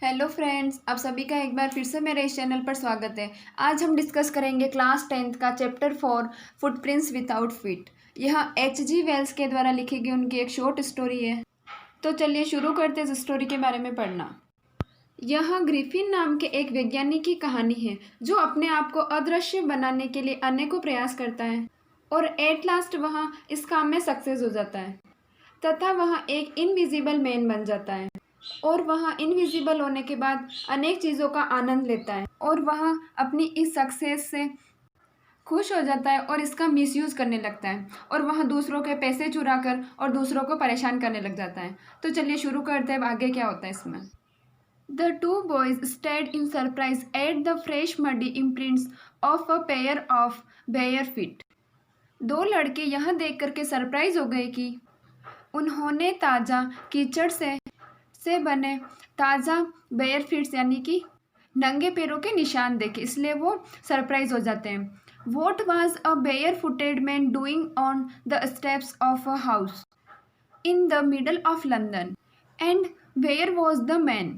Hello friends, आप सभी का एक बार फिर से मेरे इस चैनल पर स्वागत है। आज हम डिस्कस करेंगे क्लास 10th का चैप्टर 4 फुटप्रिंट्स विदाउट फीट। यह H.G. वेल्स के द्वारा लिखी गई उनकी एक शॉर्ट स्टोरी है। तो चलिए शुरू करते हैं इस स्टोरी के बारे में पढ़ना। यह ग्रिफिन नाम के एक वैज्ञानिक की कहानी है जो अपने आप को अदृश्य बनाने के लिए अनेकों प्रयास करता है और एट लास्ट वह इस काम में सक्सेस हो जाता है तथा वह एक इनविजिबल मैन बन जाता है और वह इनविजिबल होने के बाद अनेक चीज़ों का आनंद लेता है और वह अपनी इस सक्सेस से खुश हो जाता है और इसका मिसयूज़ करने लगता है और वह दूसरों के पैसे चुरा कर और दूसरों को परेशान करने लग जाता है। तो चलिए शुरू करते हैं, अब आगे क्या होता है इसमें। The two boys stayed in surprise at the fresh muddy imprints of a pair of bare feet. दो लड़के यह देख करके सरप्राइज हो गए कि उन्होंने ताज़ा कीचड़ से बने ताज़ा बेयर फीट्स यानी कि नंगे पैरों के निशान देखे, इसलिए वो सरप्राइज हो जाते हैं। What was a bare footed man doing on the steps of a house in the middle of London and where was the man.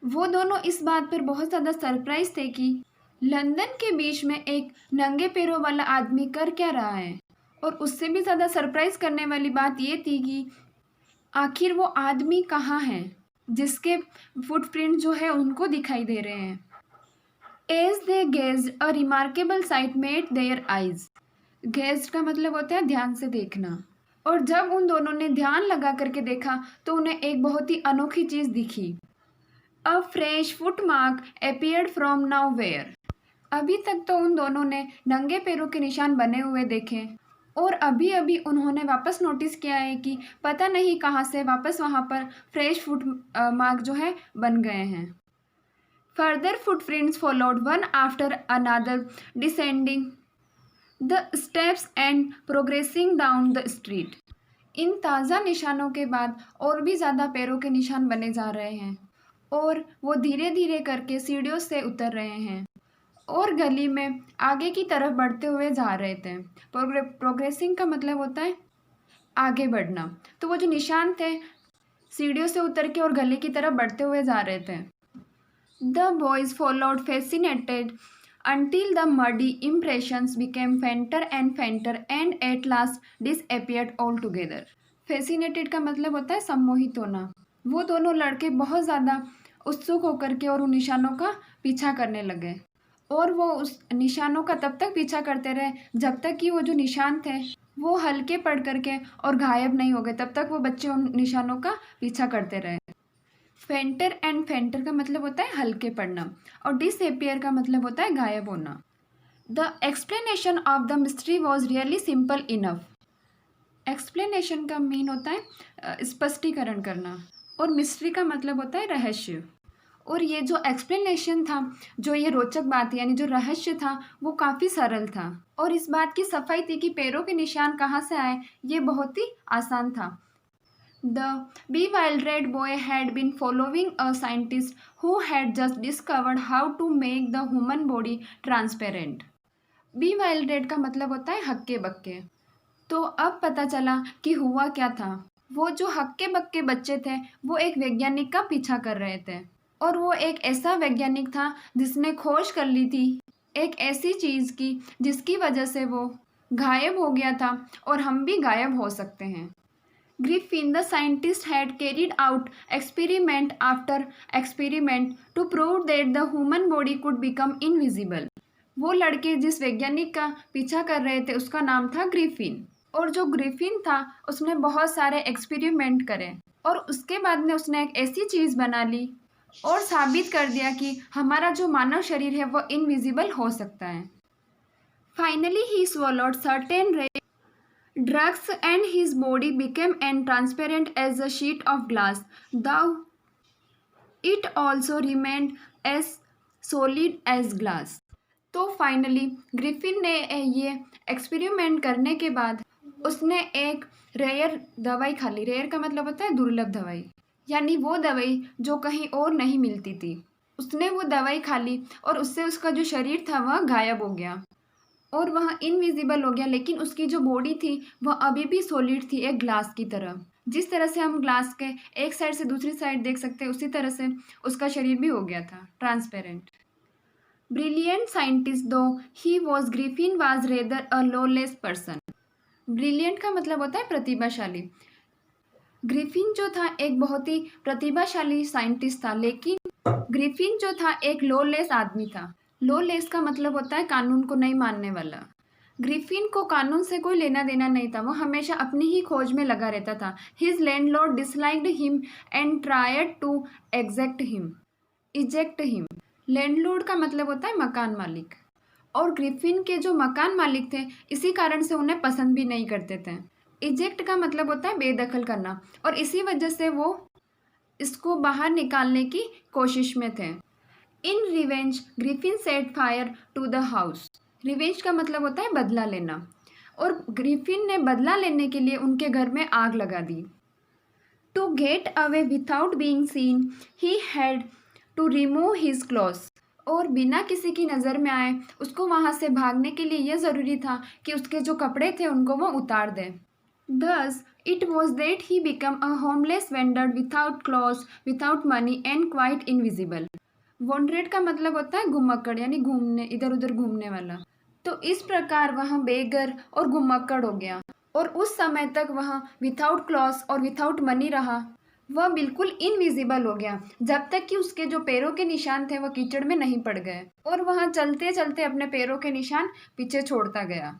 वो दोनों इस बात पर बहुत ज़्यादा सरप्राइज थे कि लंदन के बीच में एक नंगे पैरों वाला आदमी कर क्या रहा है, और उससे भी ज़्यादा सरप्राइज करने वाली बात ये थी कि आखिर वो आदमी कहाँ है जिसके फुटप्रिंट जो है उनको दिखाई दे रहे हैं। As they gazed a remarkable sight met their eyes. Gazed का मतलब होता है ध्यान से देखना, और जब उन दोनों ने ध्यान लगा करके देखा तो उन्हें एक बहुत ही अनोखी चीज़ दिखी। A fresh foot mark appeared from nowhere. अभी तक तो उन दोनों ने नंगे पैरों के निशान बने हुए देखे और अभी अभी उन्होंने वापस नोटिस किया है कि पता नहीं कहाँ से वापस वहाँ पर फ्रेश फुट मार्क जो है बन गए हैं। Further footprints followed one after another descending the steps and progressing down the street. इन ताज़ा निशानों के बाद और भी ज़्यादा पैरों के निशान बने जा रहे हैं और वो धीरे धीरे करके सीढ़ियों से उतर रहे हैं और गली में आगे की तरफ बढ़ते हुए जा रहे थे। प्रोग्रेसिंग का मतलब होता है आगे बढ़ना। तो वो जो निशान थे सीढ़ियों से उतर के और गली की तरफ बढ़ते हुए जा रहे थे। The boys followed fascinated until the muddy impressions became fainter and fainter and at last disappeared altogether. Fascinated का मतलब होता है सम्मोहित होना। वो दोनों लड़के बहुत ज़्यादा उत्सुक होकर के और उन निशानों का पीछा करने लगे और वो उस निशानों का तब तक पीछा करते रहे जब तक कि वो जो निशान थे वो हल्के पड़ करके और गायब नहीं हो गए। तब तक वो बच्चे उन निशानों का पीछा करते रहे। फेंटर एंड फेंटर का मतलब होता है हल्के पड़ना और डिसअपियर का मतलब होता है गायब होना। The explanation of the mystery was really simple enough. Explanation का मीन होता है स्पष्टीकरण करना और मिस्ट्री का मतलब होता है रहस्य। और ये जो एक्सप्लेनेशन था, जो ये रोचक बात यानी जो रहस्य था, वो काफ़ी सरल था और इस बात की सफाई थी कि पैरों के निशान कहाँ से आए, ये बहुत ही आसान था। The bewildered boy had been following a scientist who had just discovered how to make the human body transparent. Bewildered का मतलब होता है हक्के बक्के। तो अब पता चला कि हुआ क्या था। वो जो हक्के बक्के बच्चे थे वो एक वैज्ञानिक का पीछा कर रहे थे और वो एक ऐसा वैज्ञानिक था जिसने खोज कर ली थी एक ऐसी चीज़ की जिसकी वजह से वो गायब हो गया था और हम भी गायब हो सकते हैं। Griffin, the scientist, had carried out experiment after experiment to prove that the human body could become invisible. वो लड़के जिस वैज्ञानिक का पीछा कर रहे थे उसका नाम था ग्रिफिन, और जो ग्रिफिन था उसने बहुत सारे एक्सपेरिमेंट करे और उसके बाद में उसने एक ऐसी चीज़ बना ली और साबित कर दिया कि हमारा जो मानव शरीर है वो इनविजिबल हो सकता है। Finally, he swallowed certain drugs and his body became as transparent as a sheet of glass, though it also remained as solid as glass. तो फाइनली ग्रिफिन ने ये एक्सपेरिमेंट करने के बाद उसने एक रेयर दवाई खा ली। रेयर का मतलब होता है दुर्लभ दवाई, यानी वो दवाई जो कहीं और नहीं मिलती थी। उसने वो दवाई खा ली और उससे उसका जो शरीर था वह गायब हो गया और वह इनविजिबल हो गया, लेकिन उसकी जो बॉडी थी वह अभी भी सॉलिड थी, एक ग्लास की तरह। जिस तरह से हम ग्लास के एक साइड से दूसरी साइड देख सकते हैं उसी तरह से उसका शरीर भी हो गया था, ट्रांसपेरेंट। ब्रिलियंट साइंटिस्ट दो he was, Griffin was rather a lawless person. Brilliant का मतलब होता है प्रतिभाशाली। ग्रिफिन जो था एक बहुत ही प्रतिभाशाली साइंटिस्ट था, लेकिन ग्रिफिन जो था एक लॉलेस आदमी था। लॉलेस का मतलब होता है कानून को नहीं मानने वाला। ग्रिफिन को कानून से कोई लेना देना नहीं था, वो हमेशा अपनी ही खोज में लगा रहता था। His landlord disliked him and tried to eject him. Landlord का मतलब होता है मकान मालिक, और ग्रिफिन के जो मकान मालिक थे इसी कारण से उन्हें पसंद भी नहीं करते थे। इजेक्ट का मतलब होता है बेदखल करना, और इसी वजह से वो इसको बाहर निकालने की कोशिश में थे। In revenge Griffin set fire to the house. Revenge का मतलब होता है बदला लेना, और ग्रिफिन ने बदला लेने के लिए उनके घर में आग लगा दी। To get away without being seen he had to remove his clothes. और बिना किसी की नज़र में आए उसको वहाँ से भागने के लिए यह ज़रूरी था कि उसके जो कपड़े थे उनको वो उतार दे। Thus, it was that he became a homeless wanderer without clothes, without money and quite invisible. वॉन्ड्रेड का मतलब होता है घुमक्कड़, यानी घूमने, इधर उधर घूमने वाला। तो इस प्रकार वह बेगर और घुमक्कड़ हो गया, और उस समय तक वह विथाउट क्लॉथ्स और विथाउट मनी रहा। वह बिल्कुल इनविजिबल हो गया जब तक कि उसके जो पैरों के निशान थे वह कीचड़ में नहीं पड़ गए, और वह चलते चलते अपने पैरों के निशान पीछे छोड़ता गया।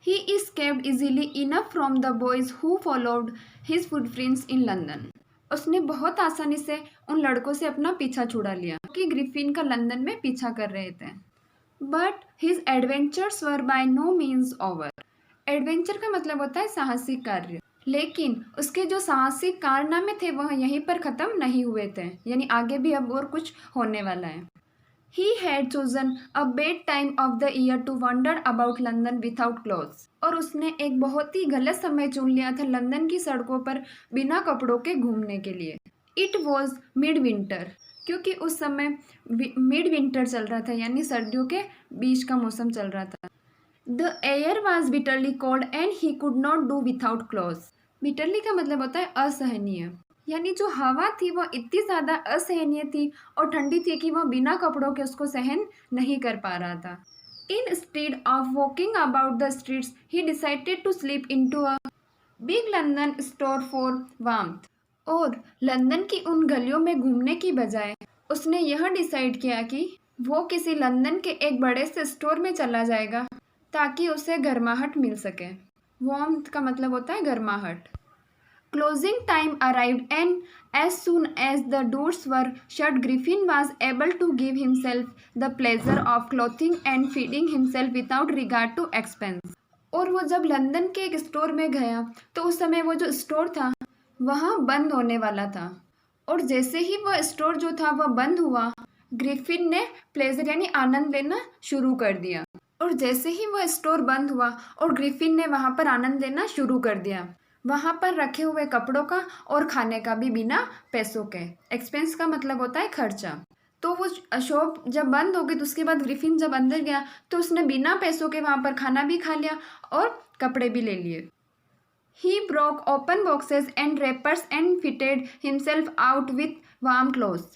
He escaped easily enough from the boys who followed his footprints in London. उसने बहुत आसानी से उन लड़कों से अपना पीछा छुड़ा लिया कि ग्रिफिन का लंदन में पीछा कर रहे थे। But his adventures were by no means over. Adventure का मतलब होता है साहसिक कार्य, लेकिन उसके जो साहसिक कारनामे थे वह यहीं पर ख़त्म नहीं हुए थे, यानी आगे भी अब और कुछ होने वाला है। He had chosen a bad time of the year to wander about London without clothes. और उसने एक बहुत ही गलत समय चुन लिया था लंदन की सड़कों पर बिना कपड़ों के घूमने के लिए। It was mid-winter, क्योंकि उस समय मिड विंटर चल रहा था, यानी सर्दियों के बीच का मौसम चल रहा था। The air was bitterly cold and he could not do without clothes. Bitterly का मतलब होता है असहनीय, यानी जो हवा थी वो इतनी ज़्यादा असहनीय थी और ठंडी थी कि वह बिना कपड़ों के उसको सहन नहीं कर पा रहा था। Instead of walking about the streets, he decided to slip into a big London store for warmth. और लंदन की उन गलियों में घूमने की बजाय उसने यह डिसाइड किया कि वो किसी लंदन के एक बड़े से स्टोर में चला जाएगा ताकि उसे गर्माहट मिल सके। वार्मथ का मतलब होता है गर्माहट। Closing time arrived, and as soon as the doors were shut, Griffin was able to give himself the pleasure of clothing and feeding himself without regard to expense. और वो जब लंदन के एक स्टोर में गया तो उस समय वो जो स्टोर था वहाँ बंद होने वाला था, और जैसे ही वह स्टोर जो था वह बंद हुआ, ग्रिफिन ने प्लेजर यानी आनंद लेना शुरू कर दिया। और जैसे ही वह स्टोर बंद हुआ और ग्रिफिन ने वहाँ पर आनंद लेना शुरू कर दिया, वहाँ पर रखे हुए कपड़ों का और खाने का भी बिना पैसों के। एक्सपेंस का मतलब होता है खर्चा। तो वो शॉप जब बंद हो गई तो उसके बाद ग्रिफिन जब अंदर गया तो उसने बिना पैसों के वहाँ पर खाना भी खा लिया और कपड़े भी ले लिए। He broke open boxes and wrappers and fitted himself out with warm clothes.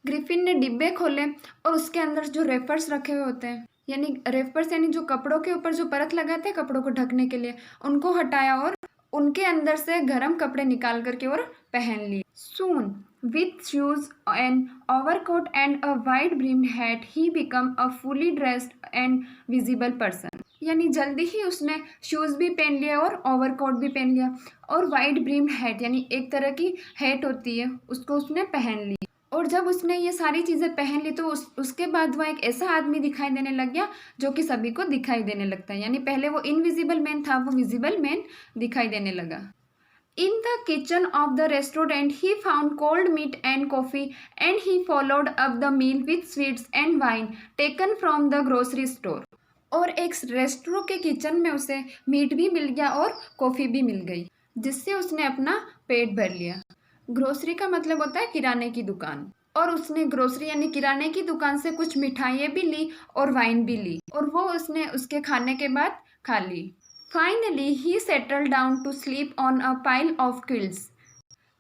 Griffin ने डिब्बे खोले और उसके अंदर जो रेपर्स रखे हुए होते हैं, यानी रेपर्स यानी जो कपड़ों के ऊपर जो परत लगाते हैं कपड़ों को ढकने के लिए, उनको हटाया और उनके अंदर से गर्म कपड़े निकाल करके और पहन लिए। Soon, with shoes, an overcoat and a wide-brimmed hat, he became a fully dressed and visible person. यानी जल्दी ही उसने शूज़ भी पहन लिया और ओवरकोट भी पहन लिया, और वाइड ब्रिम्ड हैट यानी एक तरह की हैट होती है उसको उसने पहन ली। और जब उसने ये सारी चीज़ें पहन ली तो उसके बाद वह एक ऐसा आदमी दिखाई देने लग गया जो कि सभी को दिखाई देने लगता है, यानी पहले वो इनविजिबल मैन था, वो विजिबल मैन दिखाई देने लगा। In the kitchen of the restaurant, he found cold meat and coffee, and he followed up the meal with sweets and wine taken from the grocery store. और एक restaurant के kitchen में उसे meet भी मिल गया और कॉफ़ी भी मिल गई, जिससे उसने अपना पेट भर लिया। ग्रोसरी का मतलब होता है किराने की दुकान, और उसने ग्रोसरी यानी किराने की दुकान से कुछ मिठाइयाँ भी ली और वाइन भी ली, और वो उसने उसके खाने के बाद खा ली। Finally he settle down to sleep on a pile of quills.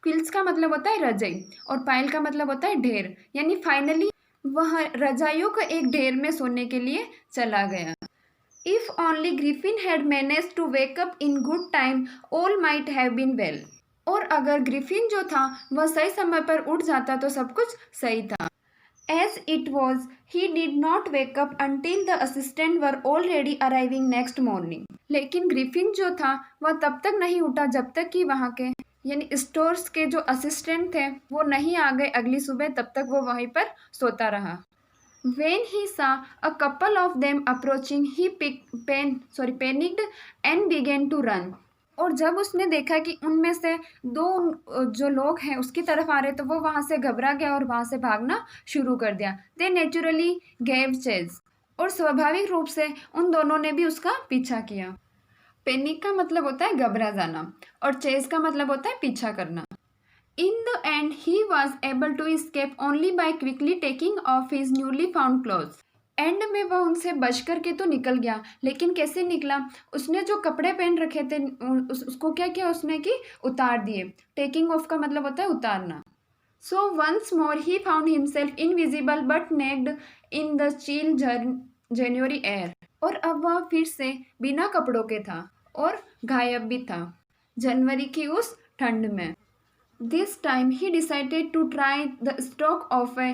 Quills का मतलब होता है रजाई और पाइल का मतलब होता है ढेर, यानी फाइनली वह रजाइयों का एक ढेर में सोने के लिए चला गया। If only Griffin had managed to wake up in good time all might have been well. और अगर ग्रिफिन जो था वह सही समय पर उठ जाता तो सब कुछ सही था। As it was he did not wake up until the assistant were already arriving next morning. लेकिन ग्रिफिन जो था वह तब तक नहीं उठा जब तक कि वहाँ के यानी स्टोर्स के जो असिस्टेंट थे वो नहीं आ गए अगली सुबह, तब तक वो वहीं पर सोता रहा। When he saw a couple of them approaching, he panicked and began to run. और जब उसने देखा कि उनमें से दो जो लोग हैं उसकी तरफ आ रहे तो वो वहाँ से घबरा गया और वहाँ से भागना शुरू कर दिया। They naturally gave chase. और स्वाभाविक रूप से उन दोनों ने भी उसका पीछा किया। पैनिक का मतलब होता है घबरा जाना और चेज का मतलब होता है पीछा करना। In the end, he was able to escape only by quickly taking off his newly found clothes. And में वह उनसे बच करके तो निकल गया, लेकिन कैसे निकला? उसने जो कपड़े पहन रखे थे उसको क्या किया उसने कि उतार दिए। टेकिंग ऑफ का मतलब होता है उतारना। So once more he found himself invisible but naked in the chill January air. और अब वह फिर से बिना कपड़ों के था और गायब भी था जनवरी की उस ठंड में। This time he decided to try the stock of a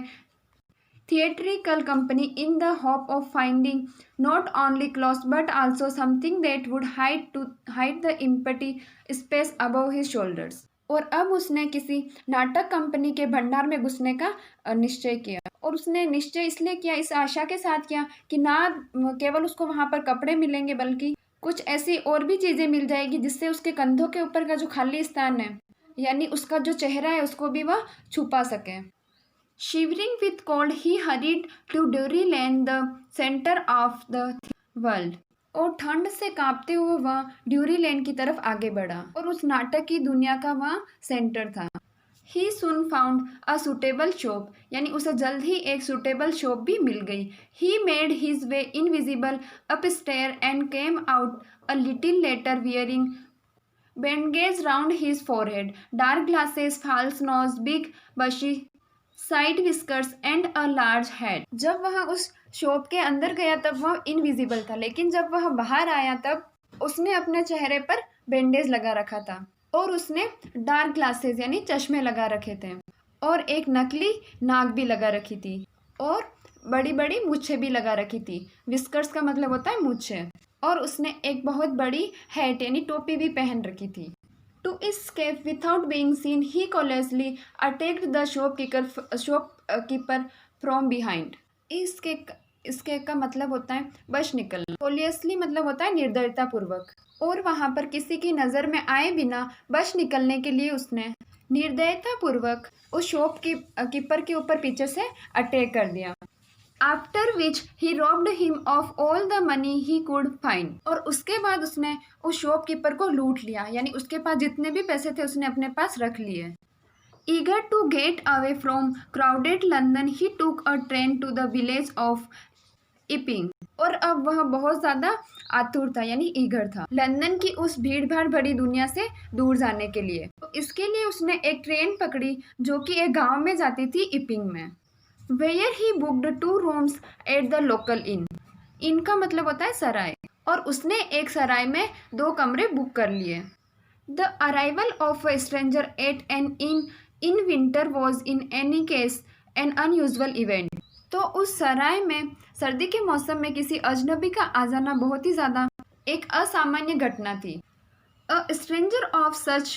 theatrical company in the hope of finding not only clothes but also something that would hide the empty space above his shoulders. और अब उसने किसी नाटक company के भंडार में घुसने का निश्चय किया। और उसने निश्चय इसलिए किया, इस आशा के साथ किया कि ना केवल उसको वहाँ पर कपड़े मिलेंगे बल्कि कुछ ऐसी और भी चीज़ें मिल जाएगी जिससे उसके कंधों के ऊपर का जो खाली स्थान है यानी उसका जो चेहरा है उसको भी वह छुपा सके। Shivering with cold he hurried to Drury Lane the centre of the world. और ठंड से कांपते हुए वह ड्यूरी लैंड की तरफ आगे बढ़ा और उस नाटक की दुनिया का वह सेंटर था। ही सुन फाउंड अ सुटेबल शॉप, यानी उसे जल्द ही एक सुटेबल शॉप भी मिल गई। He made his way invisible up stair and came out a little later wearing bandage round his forehead, dark glasses, false nose, big bushy side whiskers and a large hat. जब वह उस shop के अंदर गया तब वह invisible था, लेकिन जब वह बाहर आया तब उसने अपने चेहरे पर बैंडेज लगा रखा था और उसने डार्क ग्लासेस यानी चश्मे लगा रखे थे और एक नकली नाक भी लगा रखी थी और बड़ी बड़ी मूछें भी लगा रखी थी। विस्कर्स का मतलब होता है मूछें। और उसने एक बहुत बड़ी हैट यानी टोपी भी पहन रखी थी। To escape without being seen, he cautiously attacked the shopkeeper from behind. इसके का मतलब होता है बच निकलना। Cautiously मतलब होता है निर्दयता पूर्वक। और वहाँ पर किसी की नज़र में आए बिना बच निकलने के लिए उसने निर्दयता पूर्वक उस शॉपकीपर के ऊपर पीछे से अटैक कर दिया। After which he robbed him of all the money he could find. और उसके बाद उसने उस शॉपकीपर को लूट लिया, यानी उसके पास जितने भी पैसे थे उसने अपने पास रख लिए। Eager to get away from crowded London he took a train to the village of Iping. और अब वह बहुत ज़्यादा आतुर था यानी ईगर था लंदन की उस भीड़ भाड़ भरी दुनिया से दूर जाने के लिए। तो इसके लिए उसने एक ट्रेन पकड़ी जो कि एक गाँव में जाती थी इपिंग में। Where he booked 2 rooms at the local inn. इन का मतलब होता है सराय, और उसने एक सराय में 2 कमरे बुक कर लिए। The arrival of a stranger at an inn in winter was in any case an unusual event. तो उस सराय में सर्दी के मौसम में किसी अजनबी का आ जाना बहुत ही ज़्यादा एक असामान्य घटना थी। A stranger of such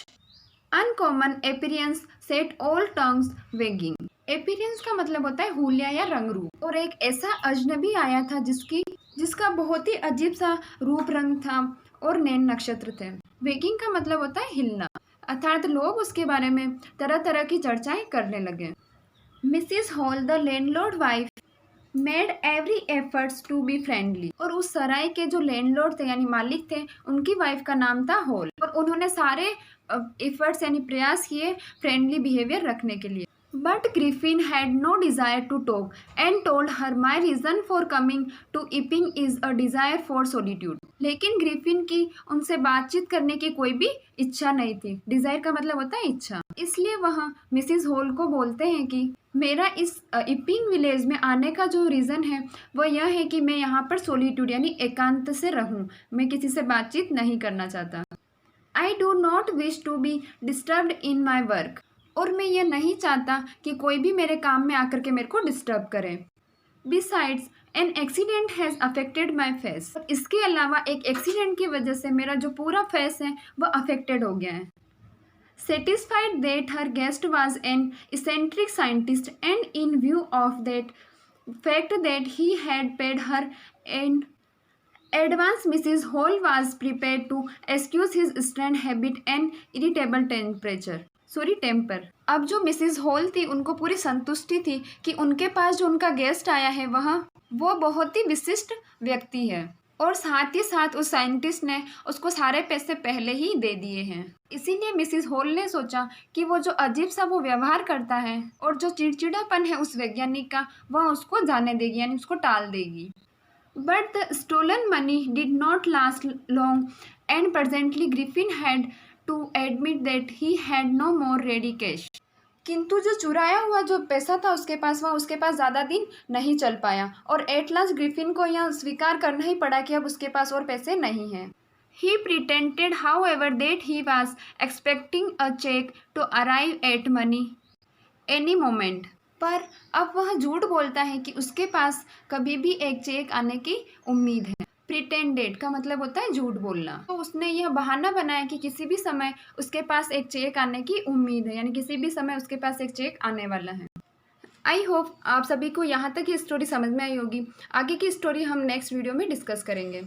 uncommon appearance set all tongues wagging. Experience का मतलब होता है हुलिया या रंग रूप। और एक ऐसा अजनबी आया था जिसका बहुत ही अजीब सा रूप रंग था और नैन नक्षत्र थे। वेगिंग का मतलब होता है हिलना, अर्थात लोग उसके बारे में तरह तरह की चर्चाएं करने लगे। Mrs Hall the landlord wife made every efforts to be friendly. और उस सराय के जो लैंडलॉर्ड थे यानी मालिक थे उनकी वाइफ का नाम था हॉल, और उन्होंने सारे एफर्ट्स यानी प्रयास किए फ्रेंडली बिहेवियर रखने के लिए। But Griffin had no desire to talk and told her my reason for coming to Epping is a desire for solitude. लेकिन ग्रिफिन की उनसे बातचीत करने की कोई भी इच्छा नहीं थी। डिजायर का मतलब होता है इच्छा। इसलिए वह मिसिज होल को बोलते हैं कि मेरा इस इपिंग विलेज में आने का जो रीज़न है वह यह है कि मैं यहाँ पर सोलिट्यूड यानी एकांत से रहूँ, मैं किसी से बातचीत नहीं करना चाहता। I do not wish to be disturbed in my work, और मैं ये नहीं चाहता कि कोई भी मेरे काम में आकर के मेरे को डिस्टर्ब करे। Besides an accident has affected my face, इसके अलावा एक एक्सीडेंट की वजह से मेरा जो पूरा फेस है वह अफेक्टेड हो गया है। Satisfied that her guest was an eccentric scientist and in view of that fact that he had paid her an advance, Mrs. Hall was prepared to excuse his strange habit and irritable temper. अब जो Mrs hall थी उनको पूरी संतुष्टि थी कि उनके पास जो उनका गेस्ट आया है वो बहुत ही विशिष्ट व्यक्ति है, और साथ ही साथ उस साइंटिस्ट ने उसको सारे पैसे पहले ही दे दिए हैं। इसीलिए मिसिज हॉल ने सोचा कि वो जो अजीब सा वो व्यवहार करता है और जो चिड़चिड़ापन है उस वैज्ञानिक का, वह उसको जाने देगी यानी उसको टाल देगी। But the stolen money did not last long and presently Griffin had to admit that he had no more ready cash. किंतु जो चुराया हुआ जो पैसा था उसके पास, वह उसके पास ज़्यादा दिन नहीं चल पाया, और एट लास्ट ग्रिफिन को यह स्वीकार करना ही पड़ा कि अब उसके पास और पैसे नहीं हैं। He pretended however that he was expecting a cheque to arrive at money any moment, पर अब वह झूठ बोलता है कि उसके पास कभी भी एक चेक आने की उम्मीद है। प्रिटेंडेड का मतलब होता है झूठ बोलना। तो उसने यह बहाना बनाया कि किसी भी समय उसके पास एक चेक आने की उम्मीद है, यानी किसी भी समय उसके पास एक चेक आने वाला है। आई होप आप सभी को यहाँ तक ये स्टोरी समझ में आई होगी। आगे की स्टोरी हम नेक्स्ट वीडियो में डिस्कस करेंगे।